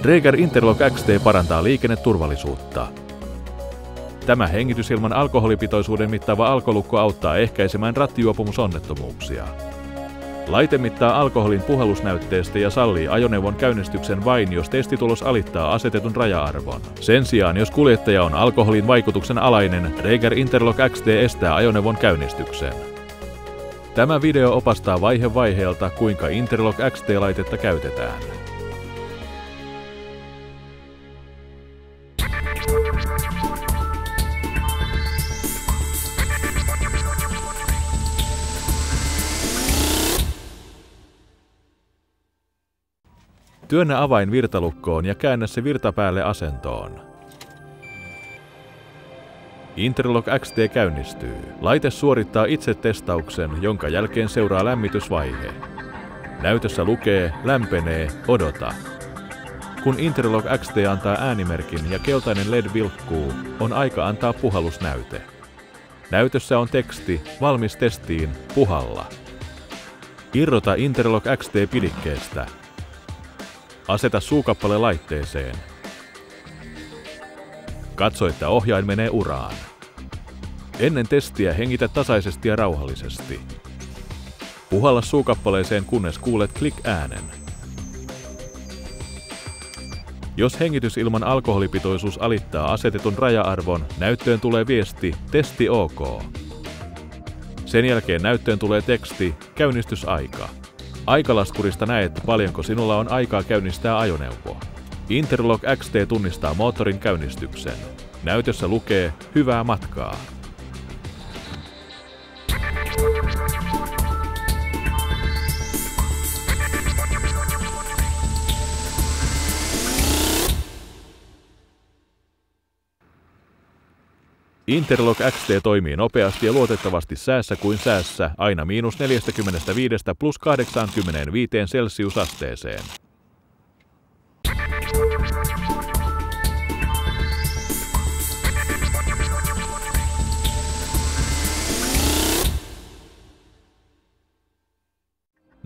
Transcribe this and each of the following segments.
Dräger Interlock XT parantaa liikenneturvallisuutta. Tämä hengitysilman alkoholipitoisuuden mittaava alkolukko auttaa ehkäisemään rattijuopumusonnettomuuksia. Laite mittaa alkoholin puhallusnäytteestä ja sallii ajoneuvon käynnistyksen vain, jos testitulos alittaa asetetun raja-arvon. Sen sijaan, jos kuljettaja on alkoholin vaikutuksen alainen, Dräger Interlock XT estää ajoneuvon käynnistyksen. Tämä video opastaa vaihe vaiheelta, kuinka Interlock XT-laitetta käytetään. Työnnä avain virtalukkoon ja käännä se virtapäälle asentoon. Interlock XT käynnistyy. Laite suorittaa itse testauksen, jonka jälkeen seuraa lämmitysvaihe. Näytössä lukee lämpenee, odota. Kun Interlock XT antaa äänimerkin ja keltainen LED vilkkuu, on aika antaa puhallusnäyte. Näytössä on teksti valmis testiin, puhalla. Irrota Interlock XT pidikkeestä. Aseta suukappale laitteeseen. Katso, että ohjain menee uraan. Ennen testiä hengitä tasaisesti ja rauhallisesti. Puhalla suukappaleeseen, kunnes kuulet klik-äänen. Jos hengitysilman alkoholipitoisuus alittaa asetetun raja-arvon, näyttöön tulee viesti testi OK. Sen jälkeen näyttöön tulee teksti käynnistysaika. Aikalaskurista näet, paljonko sinulla on aikaa käynnistää ajoneuvo. Interlock XT tunnistaa moottorin käynnistyksen. Näytössä lukee hyvää matkaa. Interlock XT toimii nopeasti ja luotettavasti säässä kuin säässä aina -45 + 85 celsiusasteeseen.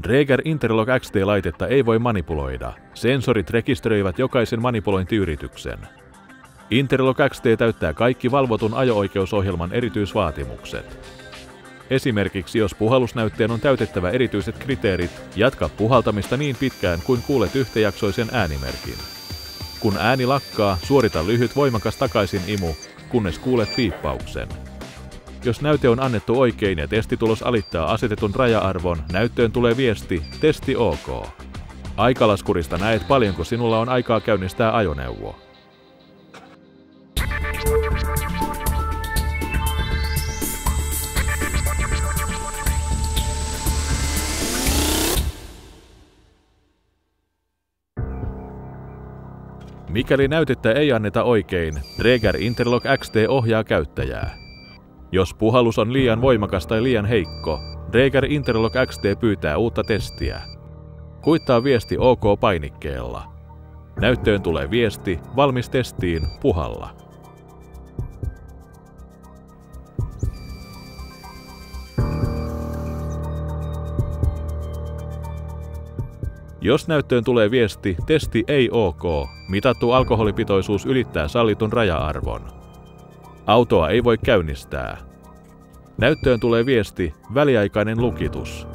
Dräger Interlock XT-laitetta ei voi manipuloida. Sensorit rekisteröivät jokaisen manipulointiyrityksen. Interlock XT täyttää kaikki valvotun ajo-oikeusohjelman erityisvaatimukset. Esimerkiksi jos puhallusnäytteen on täytettävä erityiset kriteerit, jatka puhaltamista niin pitkään kuin kuulet yhtäjaksoisen äänimerkin. Kun ääni lakkaa, suorita lyhyt voimakas takaisinimu, kunnes kuulet piippauksen. Jos näyte on annettu oikein ja testitulos alittaa asetetun raja-arvon, näyttöön tulee viesti testi OK. Aikalaskurista näet, paljonko sinulla on aikaa käynnistää ajoneuvo. Mikäli näytettä ei anneta oikein, Dräger Interlock XT ohjaa käyttäjää. Jos puhallus on liian voimakas tai liian heikko, Dräger Interlock XT pyytää uutta testiä. Kuittaa viesti OK-painikkeella. Näyttöön tulee viesti valmis testiin, puhalla. Jos näyttöön tulee viesti testi ei OK, mitattu alkoholipitoisuus ylittää sallitun raja-arvon. Autoa ei voi käynnistää. Näyttöön tulee viesti väliaikainen lukitus.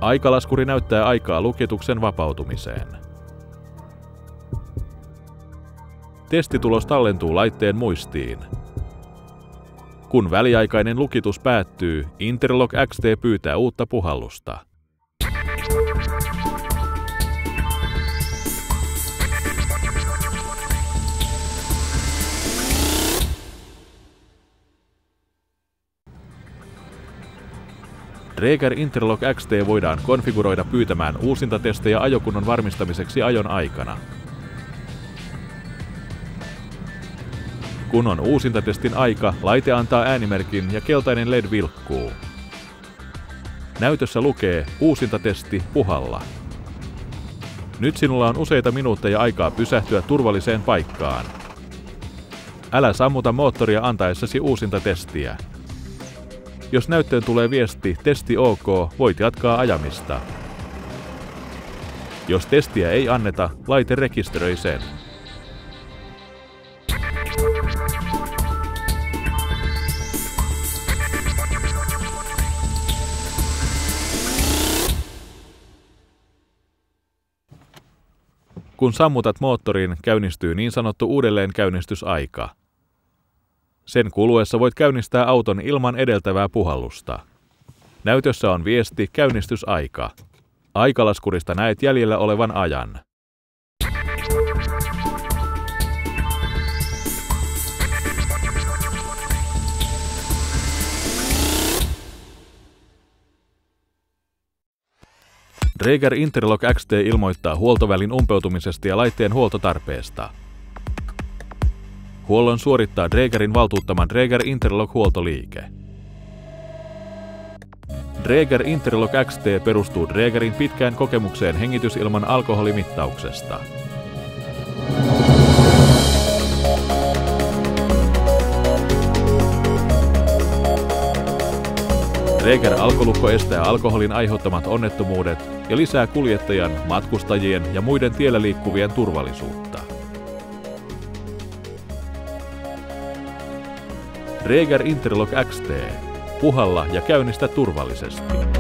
Aikalaskuri näyttää aikaa lukituksen vapautumiseen. Testitulos tallentuu laitteen muistiin. Kun väliaikainen lukitus päättyy, Interlock XT pyytää uutta puhallusta. Dräger Interlock XT voidaan konfiguroida pyytämään uusintatestejä ajokunnon varmistamiseksi ajon aikana. Kun on uusintatestin aika, laite antaa äänimerkin ja keltainen LED vilkkuu. Näytössä lukee uusintatesti, puhalla. Nyt sinulla on useita minuutteja aikaa pysähtyä turvalliseen paikkaan. Älä sammuta moottoria antaessasi uusintatestiä. Jos näyttöön tulee viesti testi OK, voit jatkaa ajamista. Jos testiä ei anneta, laite rekisteröi sen. Kun sammutat moottorin, käynnistyy niin sanottu uudelleenkäynnistysaika. Sen kuluessa voit käynnistää auton ilman edeltävää puhallusta. Näytössä on viesti käynnistysaika. Aikalaskurista näet jäljellä olevan ajan. Dräger Interlock XT ilmoittaa huoltovälin umpeutumisesta ja laitteen huoltotarpeesta. Huollon suorittaa Drägerin valtuuttaman Dräger Interlock huoltoliike. Dräger Interlock XT perustuu Drägerin pitkään kokemukseen hengitysilman alkoholimittauksesta. Dräger alkolukko estää alkoholin aiheuttamat onnettomuudet ja lisää kuljettajan, matkustajien ja muiden tiellä liikkuvien turvallisuutta. Dräger Interlock XT. Puhalla ja käynnistä turvallisesti.